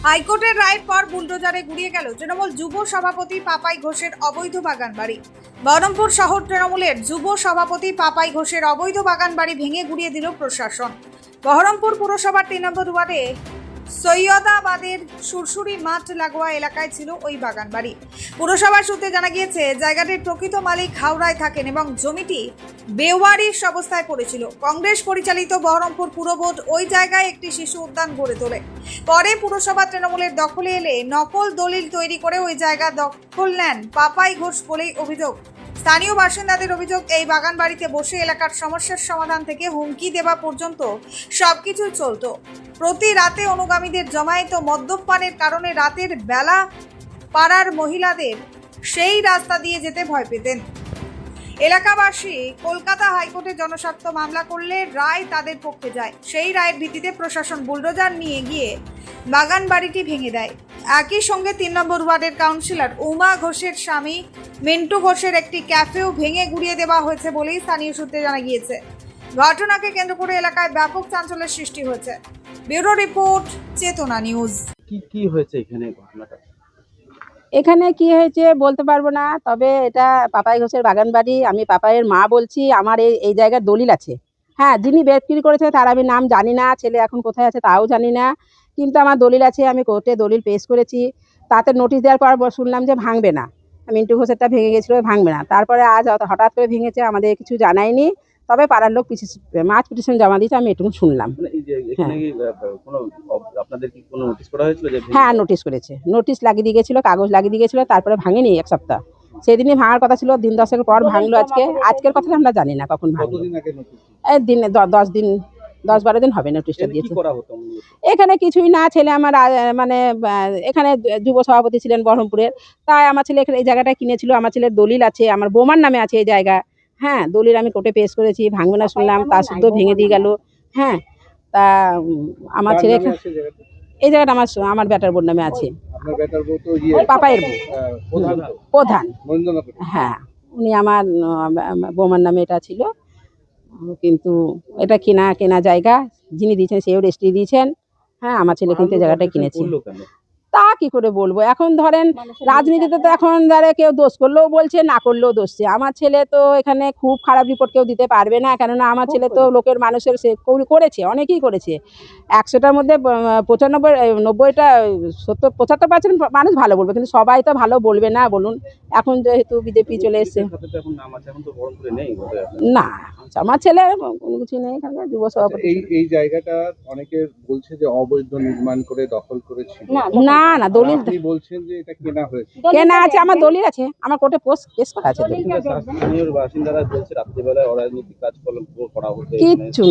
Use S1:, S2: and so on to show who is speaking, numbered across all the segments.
S1: হাইকোর্টের রায়ের পর বুলডোজারে গুড়িয়ে গেল তৃণমূল যুব সভাপতি পাপাই ঘোষের অবৈধ বাগান বাড়ি। বহরমপুর শহর তৃণমূলের যুব সভাপতি পাপাই ঘোষের অবৈধ বাগান বাড়ি ভেঙে গুড়িয়ে দিল প্রশাসন। বহরমপুর পুরসভার 3 নম্বর ওয়ার্ডে সৈয়দাবাদের সুরসুরি মাঠ লাগোয়া এলাকায় ছিল ওই বাগান বাড়ি। পুরসভার সূত্রে জানা গিয়েছে জায়গাটির প্রকৃত মালিক হাওড়ায় থাকেন এবং জমিটি বেওয়ারিশ অবস্থায় পড়েছিল। কংগ্রেস পরিচালিত বহরমপুর পুর বোর্ড ওই জায়গায় একটি শিশু উদ্যান গড়ে তোলে। পরে পুরসভা তৃণমূলের দখলে এলে নকল দলিল তৈরি করে ওই জায়গা দখল নেন পাপাই ঘোষ বলেই অভিযোগ। স্থানীয় বাসিন্দাদের অভিযোগ, এই বাগান বাড়িতে বসে এলাকার সমস্যার সমাধান থেকে হুমকি দেওয়া পর্যন্ত সবকিছু চলত। প্রতি রাতে অনুগামীদের জমায়েত মদ্যপানের কারণে রাতের বেলা পাড়ার মহিলাদের সেই রাস্তা দিয়ে যেতে ভয় পেতেন। এলাকাবাসী কলকাতা হাইকোর্টে জনস্বার্থ মামলা করলে রায় তাদের পক্ষে যায়। সেই রায়ের ভিত্তিতে প্রশাসন বুলডোজার নিয়ে গিয়ে বাগান বাড়িটি ভেঙে দেয়। একই সঙ্গে 3 নম্বর ওয়ার্ডের কাউন্সিলর উমা ঘোষের স্বামী মিন্টু ঘোষের একটি ক্যাফেও ভেঙে গুড়িয়ে দেওয়া হয়েছে বলেই স্থানীয় সূত্রে জানা গিয়েছে। ঘটনাকে কেন্দ্র করে এলাকায় ব্যাপক চাঞ্চল্যের সৃষ্টি হয়েছে। ব্যুরো রিপোর্ট, চেতনা নিউজ।
S2: কি হয়েছে এখানে ঘটনাটা?
S3: এখানে কি হয়েছে বলতে পারবো না, তবে এটা পাপাই ঘোষের বাগান বাড়ি। আমি পাপাইয়ের মা বলছি। আমার এই জায়গার দলিল আছে। হ্যাঁ, যিনি বিক্রি করেছে তার আমি নাম জানি না, ছেলে এখন কোথায় আছে তাও জানি না, কিন্তু আমার দলিল আছে। আমি কোর্টে দলিল পেশ করেছি। তাতে নোটিশ দেওয়ার পর শুনলাম যে ভাঙবে না, মিন্টু ঘোষেরটা ভেঙে গেছিলো, ভাঙবে না। তারপরে আজ হঠাৎ করে ভেঙেছে, আমাদের কিছু জানায়নি। তবে পাড়ার লোক মাছ পিটিশন জমা দিয়েছে, আমি এটুকু শুনলাম।
S2: মানে এই যে এখানে কি কোনো আপনাদের কি কোনো নোটিশ করা হয়েছিল যে
S3: হ্যাঁ, নোটিশ করেছে, নোটিশ লাগিয়ে দিয়ে গেছিলো, কাগজ লাগিয়ে দিয়ে গেছিলো। তারপরে ভাঙেনি এক সপ্তাহ, সেদিনই ভাঙার কথা ছিল। দিন 10 পর ভাঙলো। আজকের কথা আমরা জানি না কখন ভাঙলো।
S2: কতদিন আগে নোটিশ?
S3: এই দিনে 10-12 দিন হবে নোটিশটা
S2: কি
S3: দিয়েছে।
S2: করা হতো মূলত?
S3: এখানে কিছুই না, ছেলে আমার মানে এখানে যুব সভাপতি ছিলেন বহরমপুরের, তাই আমার ছেলে এই জায়গাটা কিনেছিল। আমার ছেলের দলিল আছে, আমার বৌমার নামে আছে এই জায়গা। হ্যাঁ, দলিল আমি কোর্টে পেশ করেছি, ভাঙবে না শুনলাম, তা শুদ্ধ ভেঙে দিয়ে গেল। হ্যাঁ, তা আমার ছেলে এই জায়গাটা আমার বেটার বোন নামে আছে।
S2: আপনার বেটার বউ তো
S3: পাপাইয়ের বউ, প্রধান। হ্যাঁ, উনি আমার বৌমার নামে এটা ছিল। কিন্তু এটা কেনা জায়গা, যিনি দিয়েছেন সেও রেজিস্ট্রি দিয়েছেন। হ্যাঁ, আমার ছেলে কিন্তু জায়গাটা কিনেছে। তা কি করে বলবো, এখন ধরেন রাজনীতিতে তো এখন ধরে কেউ দোষ করলেও বলছে, না করলেও দোষছে। আমার ছেলে তো এখানে খুব খারাপ রিপোর্ট কেউ দিতে পারবে না, কেননা আমার ছেলে তো লোকের মানুষের সে করেছে, অনেকেই করেছে। 100টার মধ্যে 90টা 75% মানুষ ভালো বলবে, কিন্তু সবাই তো ভালো বলবে না বলুন। এখন যেহেতু বিজেপি চলে এসছে, না আমার ছেলে কোনো কিছু নেই। এখানকার যুব সভাপতি
S4: এই জায়গাটা অনেকে বলছে যে অবৈধ নির্মাণ করে দখল করেছিল।
S3: না না, দলিল
S4: আপনি বলছেন যে এটা কেনা হয়েছে।
S3: কেনা আছে, আমার দলিল আছে, আমার কোর্টে পেশ করা আছে।
S2: স্থানীয় বাসিন্দারা বলছে রাত্রিবেলায় অরাজনৈতিক কাজকর্ম করা হতো।
S3: কিচ্ছু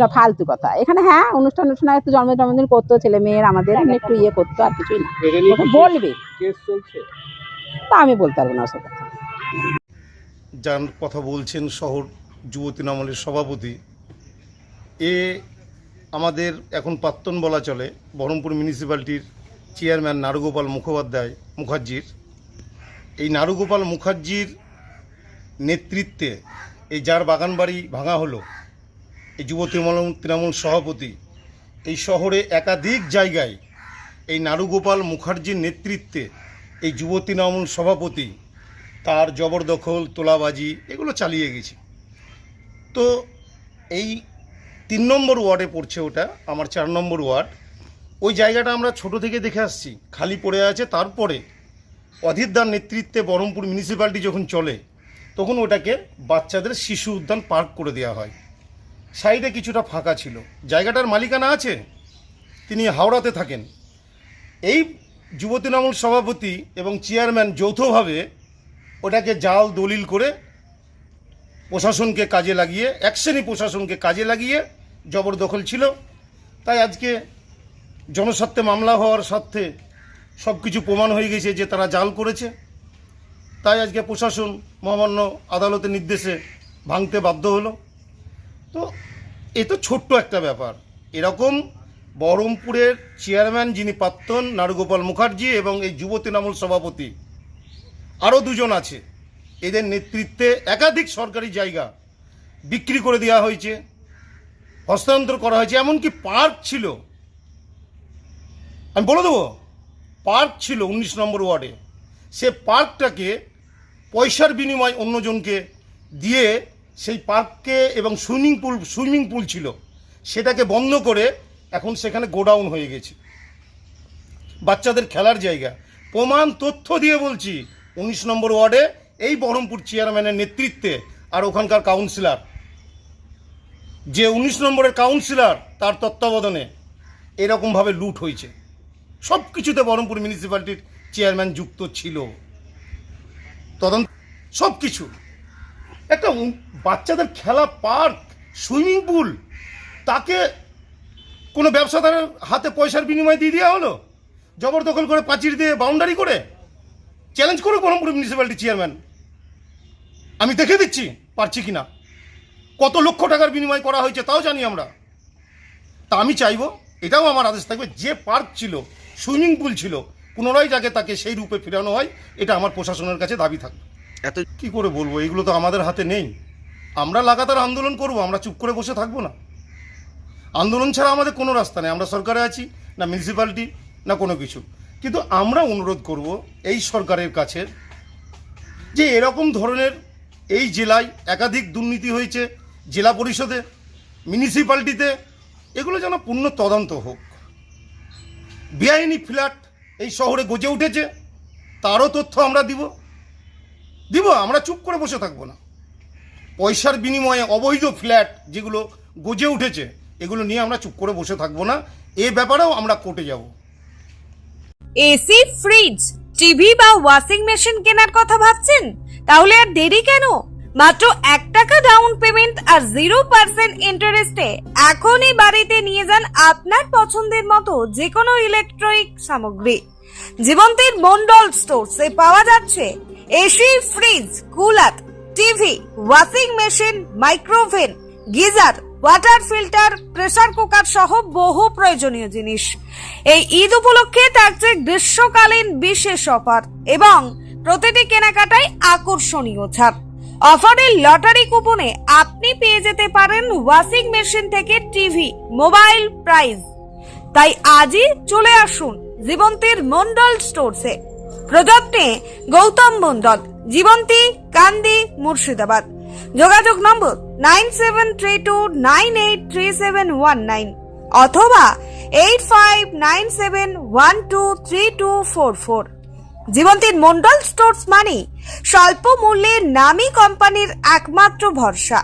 S3: না, ফালতু কথা। এখানে হ্যাঁ, অনুষ্ঠান একটু জন্মদিন করতো, ছেলে মেয়ের আমাদের একটু ইয়ে করতো, আর কিছুই না। বলবে
S4: কেস চলছে,
S3: তা আমি বলতে পারবো না ওসব কথা।
S5: যার কথা বলছেন শহর যুব তৃণমূলের সভাপতি, এ আমাদের এখন প্রাক্তন বলা চলে বহরমপুর মিউনিসিপ্যালিটির চেয়ারম্যান নারুগোপাল মুখার্জির। এই নারুগোপাল মুখার্জির নেতৃত্বে এই যার বাগানবাড়ি ভাঙা হলো, এই যুব তৃণমূল সভাপতি এই শহরে একাধিক জায়গায় এই নারুগোপাল মুখার্জির নেতৃত্বে এই যুব তৃণমূল সভাপতি তার জবরদখল, তোলাবাজি এগুলো চালিয়ে গেছে। তো এই 3 নম্বর ওয়ার্ডে পড়ছে ওটা, আমার 4 নম্বর ওয়ার্ড। ওই জায়গাটা আমরা ছোট থেকে দেখে আসছি, খালি পড়ে আছে। তারপরে অধীরদার নেতৃত্বে বহরমপুর মিউনিসিপ্যালিটি যখন চলে, তখন ওটাকে বাচ্চাদের শিশু উদ্যান পার্ক করে দেওয়া হয়। সাইডে কিছুটা ফাঁকা ছিল। জায়গাটার মালিকানা আছে, তিনি হাওড়াতে থাকেন। এই যুব তৃণমূল সভাপতি এবং চেয়ারম্যান যৌথভাবে ওটাকে জাল দলিল করে প্রশাসনকে কাজে লাগিয়ে, এক শ্রেণী প্রশাসনকে কাজে লাগিয়ে জবরদখল ছিল। তাই আজকে জনস্বার্থে মামলা হওয়ার স্বার্থে সব কিছু প্রমাণ হয়ে গেছে যে তারা জাল করেছে। তাই আজকে প্রশাসন মহামান্য আদালতের নির্দেশে ভাঙতে বাধ্য হলো। তো এ তো ছোট্ট একটা ব্যাপার। এরকম বহরমপুরের চেয়ারম্যান যিনি প্রাক্তন নারুগোপাল মুখার্জি এবং এই যুব তৃণমূল সভাপতি আরও 2 জন আছে, এদের নেতৃত্বে একাধিক সরকারি জায়গা বিক্রি করে দেওয়া হয়েছে, হস্তান্তর করা হয়েছে। এমনকি পার্ক ছিল, আমি বলে দেবো, পার্ক ছিল 19 নম্বর ওয়ার্ডে, সে পার্কটাকে পয়সার বিনিময় অন্যজনকে দিয়ে সেই পার্ককে, এবং সুইমিং পুল ছিল সেটাকে বন্ধ করে এখন সেখানে গোডাউন হয়ে গেছে, বাচ্চাদের খেলার জায়গা। প্রমাণ তথ্য দিয়ে বলছি, 19 নম্বর ওয়ার্ডে এই বহরমপুর চেয়ারম্যানের নেতৃত্বে আর ওখানকার কাউন্সিলর, যে 19 নম্বরের কাউন্সিলর, তার তত্ত্বাবধানে এরকমভাবে লুট হয়েছে। সব কিছুতে বহরমপুর মিউনিসিপ্যালিটির চেয়ারম্যান যুক্ত ছিল, তদন্ত সব কিছু। একটা বাচ্চাদের খেলা পার্ক, সুইমিং পুল, তাকে কোনো ব্যবসাদারের হাতে পয়সার বিনিময় দিয়ে দেওয়া হলো, জবরদখল করে পাঁচির দিয়ে বাউন্ডারি করে। চ্যালেঞ্জ করুক বহরমপুর মিউনিসিপ্যালিটি চেয়ারম্যান, আমি দেখে দিচ্ছি পারছি কিনা। কত লক্ষ টাকার বিনিময় করা হয়েছে তাও জানি আমরা। তা আমি চাইবো, এটাও আমার আদেশ থাকবে, যে পার্ক ছিল, সুইমিং পুল ছিল, পুনরায় যাকে তাকে সেই রূপে ফেরানো হয়, এটা আমার প্রশাসনের কাছে দাবি থাকবে।
S2: এত
S5: কি করে বলবো, এগুলো তো আমাদের হাতে নেই। আমরা লাগাতার আন্দোলন করব, আমরা চুপ করে বসে থাকবো না। আন্দোলন ছাড়া আমাদের কোনো রাস্তা নেই। আমরা সরকারে আছি না, মিউনিসিপ্যালিটি না, কোনো কিছু। কিন্তু আমরা অনুরোধ করব এই সরকারের কাছে যে এরকম ধরনের এই জেলায় একাধিক দুর্নীতি হয়েছে, জেলা পরিষদে, মিউনিসিপ্যালিটিতে, এগুলো যেন পূর্ণ তদন্ত হোক। বেআইনি ফ্ল্যাট এই শহরে গজে উঠেছে, তারও তথ্য আমরা দিব। আমরা চুপ করে বসে থাকবো না। পয়সার বিনিময়ে অবৈধ ফ্ল্যাট যেগুলো গজে উঠেছে, এগুলো নিয়ে আমরা চুপ করে বসে থাকবো না। এ ব্যাপারেও আমরা কোর্টে যাব।
S1: এসি, ফ্রিজ, টিভি বা ওয়াশিং মেশিন কেনার কথা ভাবছেন? তাহলে আর দেরি কেন? মাত্র 1 টাকা ডাউন পেমেন্ট আর 0% ইন্টারেস্টে এখনই বাড়িতে নিয়ে যান আপনার পছন্দের মতো যে কোনো ইলেকট্রনিক সামগ্রী। জীবন্তীর মন্ডল স্টোরসে পাওয়া যাচ্ছে AC, fridge, cooler, TV, washing machine, micro oven, geyser, water filter, pressure cooker সহ বহু প্রয়োজনীয় জিনিস। এই ঈদ উপলক্ষে থাকছে গ্রীষ্মকালীন বিশেষ অফার এবং প্রতিটি কেনাকাটায় আকর্ষণীয় ছাড়। অফারের লটারি কুপনে আপনি পেয়ে যেতে পারেন ওয়াশিং মেশিন থেকে টিভি, মোবাইল প্রাইজ। তাই আজই চলে আসুন জীবন্তীর মন্ডল স্টোরসে। প্রযত্নে গৌতম মন্ডল, জীবন্তী, কান্দি, মুর্শিদাবাদ। যোগাযোগ নম্বর 9732983719 অথবা 8597123244। জীবন্তীর মন্ডল স্টোরস মানে স্বল্প মূল্যে নামী কোম্পানির একমাত্র ভরসা।